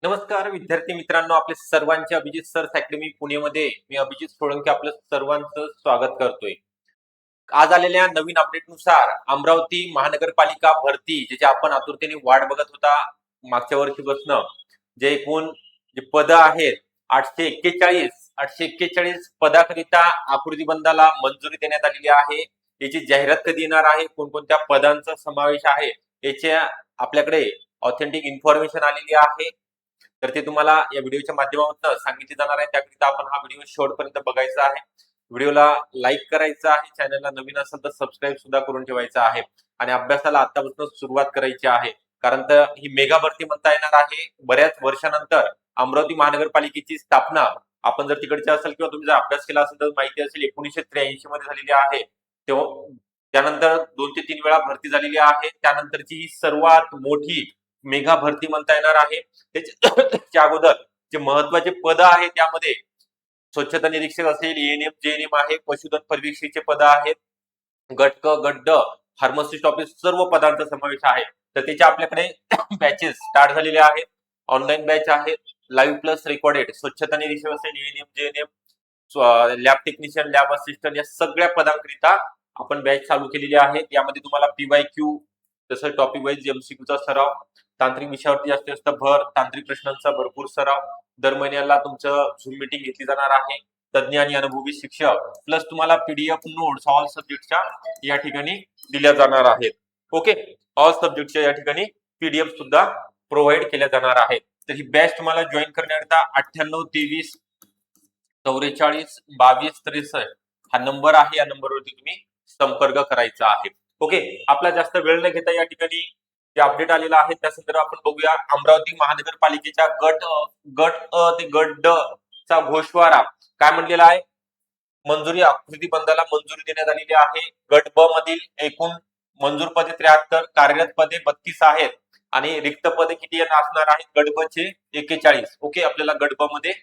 नमस्कार विद्यार्थी मित्रांनो, आपले सर्वांचे अभिजित सर अकॅडमी पुणेमध्ये मी अभिजित सोळंके आपलं सर्वांचं स्वागत करतोय. आज आलेल्या नवीन अपडेटनुसार अमरावती महानगरपालिका भरती ज्याची आपण आतुरतेने वाट बघत होता मागच्या वर्षीपासून, जे एकूण जे पद आहेत 841 पदाकरिता आकृतीबंधाला मंजुरी देण्यात आलेली आहे. याची जाहिरात कधी येणार आहे, कोणकोणत्या पदांचा समावेश आहे, याच्या आपल्याकडे ऑथेंटिक इन्फॉर्मेशन आलेली आहे. तर ते तुम्हाला या व्हिडिओच्या माध्यमातून सांगितले जाणार आहे. त्याकरिता आपण हा व्हिडिओ शेवटपर्यंत बघायचा आहे. व्हिडिओला लाईक करायचा आहे, चॅनलला नवीन असेल तर सबस्क्राईब सुद्धा करून ठेवायचं आहे आणि अभ्यासाला आतापासून सुरुवात करायची आहे. कारण तर ही मेगा भरती म्हणता येणार आहे. बऱ्याच वर्षानंतर अमरावती महानगरपालिकेची स्थापना, आपण जर तिकडचे असेल किंवा तुम्ही जर अभ्यास केला असेल तर माहिती असेल, 1983 मध्ये झालेली आहे. त्यानंतर 2 ते 3 वेळा भरती झालेली आहे. त्यानंतरची ही सर्वात मोठी मेगा भरती म्हणता येणार आहे. त्याच्या अगोदर जे महत्वाचे पद आहे त्यामध्ये स्वच्छता निरीक्षक असेल, एएनएम जेएनएम आहे, पशुधन परिवीक्षकाचे पद आहेत, गट क गट ड फार्मसिस्ट ऑफिस सर्व पदांचा समावेश आहे. तर त्याचे आपल्याकडे बॅचेस स्टार्ट झालेले आहेत. ऑनलाईन बॅच आहे, लाईव्ह प्लस रेकॉर्डेड. स्वच्छता निरीक्षक असेल, ANM JNM, lab technician, lab assistant या सगळ्या पदांकरिता आपण बॅच चालू केलेली आहे. यामध्ये तुम्हाला पीवायक्यू तसं टॉपिक वाईज एमसीक्यूचा सराव, तांत्रिक विषयावरती जास्तीत जास्त भर, तांत्रिक प्रश्नांचा भरपूर सराव, दर महिन्याला तुमचं झूम मीटिंग घेतली जाणार आहे. तज्ञ आणि अनुभवी शिक्षक प्लस तुम्हाला पीडीएफ नोट्स ऑल सब्जेक्टच्या या ठिकाणी दिल्या जाणार आहेत. ओके, ऑल सब्जेक्टच्या या ठिकाणी पीडीएफ सुद्धा प्रोव्हाइड केल्या जाणार आहेत. तर ही बॅच तुम्हाला जॉईन करण्याकरता 98 23 44 22 63 हा नंबर आहे. या नंबरवरती तुम्ही संपर्क करायचा आहे. ओके, आपला जास्त वेळ न घेता या ठिकाणी जे अपडेट आलेला आहे त्या संदर्भात आपण बघूया. अमरावती महानगरपालिकेच्या गट अ ते गट ड चा घोषवारा काय म्हणलेला आहे? मंजुरी आकृतीबंधाला मंजुरी देण्यात आलेली आहे. गट ब मधील एकूण मंजूर पदे 73, कार्यरत पदे 32 आहेत आणि रिक्त पदे किती असणार आहेत? गट ब चे 41. ओके, आपल्याला गट ब मध्ये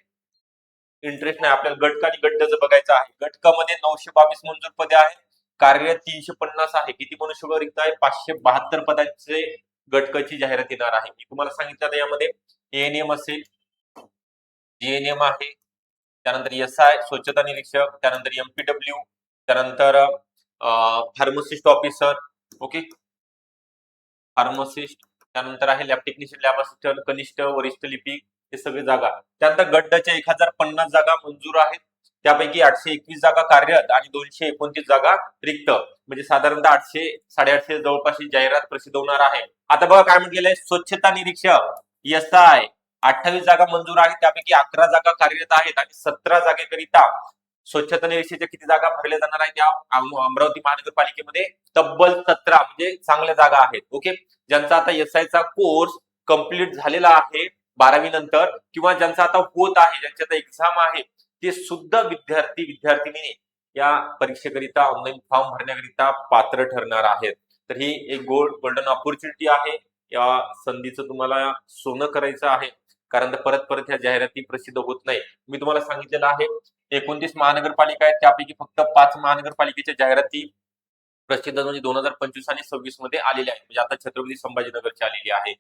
इंटरेस्ट नाही, आपल्याला गट क आणि गट ड बघायचं आहे. गट क मध्ये 922 मंजूर पदे आहेत, कार्यरत 350 आहे. किती मनुष्यबळ रिक्त आहे? 572 पदांचे गट क ची जाहिरात येणार आहे. मी तुम्हाला सांगितलं यामध्ये एएनएम असेल, जीएनएम आहे, त्यानंतर एसआय स्वच्छता निरीक्षक, त्यानंतर एमपीडब्ल्यू, त्यानंतर फार्मसिस्ट ऑफिसर, ओके फार्मसिस्ट, त्यानंतर आहे लॅब टेक्निशियन, लॅब असिस्टंट, कनिष्ठ, वरिष्ठ लिपिक, हे सगळे जागा. त्यानंतर गटाच्या 1050 जागा मंजूर आहेत. त्यापैकी 821 जागा कार्यरत आणि 229 जागा रिक्त, म्हणजे साधारणतः 800 850 जवळपास जाहिरात प्रसिद्ध होणार आहे. आता बघा काय म्हटलेलं आहे, स्वच्छता निरीक्षक एसआय 28 जागा मंजूर आहेत. त्यापैकी 11 जागा कार्यरत आहेत आणि 17 जागेकरिता स्वच्छता निरीक्षकाच्या किती जागा भरल्या जाणार आहेत या अमरावती महानगरपालिकेमध्ये? तब्बल 17, म्हणजे चांगल्या जागा आहेत. ओके, ज्यांचा आता एसआय चा कोर्स कंप्लीट झालेला आहे 12वी नंतर, किंवा ज्यांचा आता होत आहे, ज्यांची आता एक्झाम आहे, ते सुद्धा विद्यार्थिनी या परीक्षेकरिता ऑनलाईन फॉर्म भरण्याकरिता पात्र ठरणार आहेत. तर ही एक गोल्डन ऑपॉर्च्युनिटी आहे. या संधीचं तुम्हाला सोनं करायचं आहे, कारण परत ह्या जाहिराती प्रसिद्ध होत नाही. मी तुम्हाला सांगितलेलं आहे 29 महानगरपालिका आहेत, त्यापैकी फक्त 5 महानगरपालिकेच्या जाहिराती प्रसिद्ध म्हणजे 2025 आणि 26 मध्ये आलेले आहेत. म्हणजे आता छत्रपती संभाजीनगरची आलेली आहे,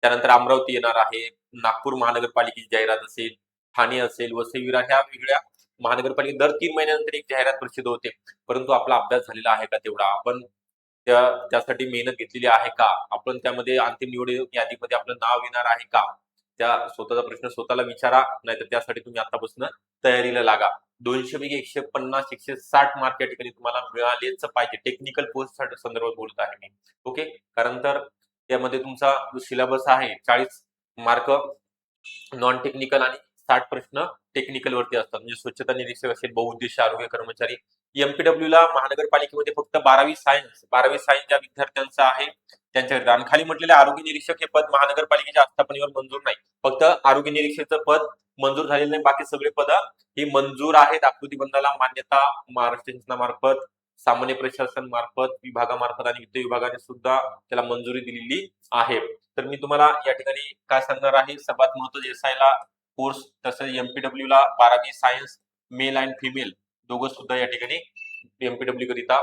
त्यानंतर अमरावती येणार आहे, नागपूर महानगरपालिकेची जाहिरात असेल, ठाणे असेल, वसई विरार, ह्या वेगळ्या महानगरपालिका दर 3 महिन्यानंतर एक जाहिरात प्रसिद्ध होते. परंतु आपला अभ्यास झालेला आहे का तेवढा? आपण त्यासाठी मेहनत घेतलेली आहे का? आपण त्यामध्ये अंतिम निवड यादीमध्ये आपलं नाव येणार आहे का? त्या स्वतःचा प्रश्न स्वतःला विचारा, नाहीतर त्यासाठी तुम्ही आतापासून तयारीला लागा. 200 पैकी 150 160 मार्क या ठिकाणी तुम्हाला मिळालेच पाहिजे. टेक्निकल पोस्ट संदर्भात बोलत आहे मी. ओके, कारण तर त्यामध्ये तुमचा जो सिलेबस आहे 40 मार्क नॉन टेक्निकल आणि 60 प्रश्न टेक्निकल वरती असतात. म्हणजे स्वच्छता निरीक्षक असेल, बहुउद्देशीय आरोग्य कर्मचारी. एमपीडब्ल्यू ला महानगरपालिकेमध्ये फक्त 12वी सायन्स ज्या विद्यार्थ्यांचं आहे त्यांच्याकरिता. आणि खाली म्हटलेले आरोग्य निरीक्षक हे पद महानगरपालिकेच्या आस्थापनेवर मंजूर नाही. फक्त आरोग्य निरीक्षकचं पद मंजूर झालेलं नाही, बाकी सगळे पद ही मंजूर आहेत. आकृतीबंधाला मान्यता महाराष्ट्र शासनामार्फत, सामान्य प्रशासन मार्फत, विभागामार्फत आणि वित्त विभागाने सुद्धा त्याला मंजुरी दिलेली आहे. तर मी तुम्हाला या ठिकाणी काय सांगणार आहे, सर्वात महत्त्वाचे एसआय ला कोर्स, तसंच एमपीडब्ल्यू ला 12वी सायन्स, मेल अँड फिमेल दोघं सुद्धा या ठिकाणी एमपीडब्ल्यू करिता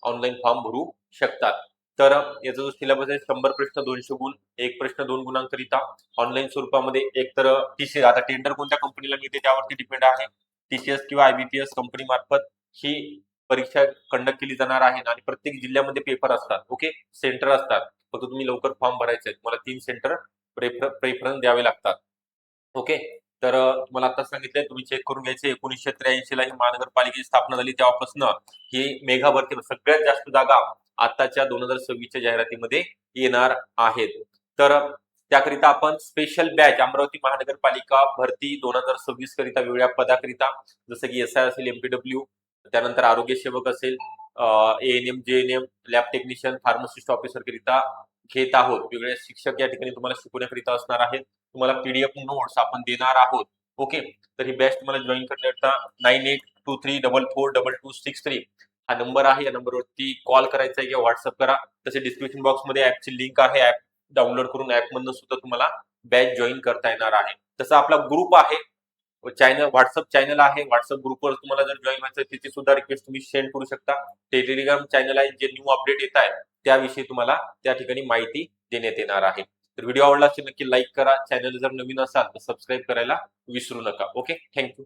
ऑनलाईन फॉर्म भरू शकतात. तर याचा जो सिलेबस आहे 100 प्रश्न 200 गुण, एक प्रश्न 2 गुणांकरिता ऑनलाईन स्वरूपामध्ये. एक तर टीसीएस, आता टेंडर कोणत्या कंपनीला मिळते त्यावरती डिपेंड आहे. टीसीएस किंवा आयबीपीएस कंपनी मार्फत ही परीक्षा कंडक्ट केली जाणार आहे आणि प्रत्येक जिल्ह्यामध्ये पेपर असतात. ओके, सेंटर असतात. फक्त तुम्ही लवकर फॉर्म भरायचे. तुम्हाला 3 सेंटर प्रेफरन्स द्यावे लागतात. ओके, तर तुम्हाला आता सांगितलंय, तुम्ही चेक करून घ्यायचे. 1983 ला ही महानगरपालिकेची स्थापना झाली, तेव्हापासून ही मेगा भरती सगळ्यात जास्त जागा आताच्या 2026च्या जाहिरातीमध्ये येणार आहेत. तर त्याकरिता आपण स्पेशल बॅच अमरावती महानगरपालिका भरती 2026 करिता वेगळ्या पदाकरिता, जसं की एसआय असेल, एमपीडब्ल्यू, त्यानंतर आरोग्य सेवक असेल, ANM, JNM, lab technician, pharmacist officer करिता घेत आहोत. वेगळे शिक्षक या ठिकाणी तुम्हाला शिकवण्याकरिता असणार आहेत. तुम्हाला पीडीएफ नोट्स आपण देणार आहोत. ओके, तर ही बॅच तुम्हाला जॉईन करण्याकरता 9823442263 हा नंबर आहे. या नंबरवरती कॉल करायचा आहे किंवा व्हॉट्सअप करा. तसे डिस्क्रिप्शन बॉक्स मध्ये ऍपची लिंक आहे. ऍप डाउनलोड करून ऍपमधून सुद्धा तुम्हाला बॅच जॉईन करता येणार आहे. तसा आपला ग्रुप आहे, चॅनल, व्हॉट्सअप चॅनल आहे. व्हॉट्सअप ग्रुपवर तुम्हाला जर जॉईन व्हायचं तिथे सुद्धा रिक्वेस्ट तुम्ही सेंड करू शकता. टेलिग्राम चॅनल आहे, जे न्यू अपडेट येत आहे त्याविषयी तुम्हाला त्या ठिकाणी माहिती देण्यात येणार आहे. तर व्हिडिओ आवडला असेल नक्की लाईक करा. चॅनल जर नवीन असाल तर सबस्क्राईब करायला विसरू नका. Okay, thank you.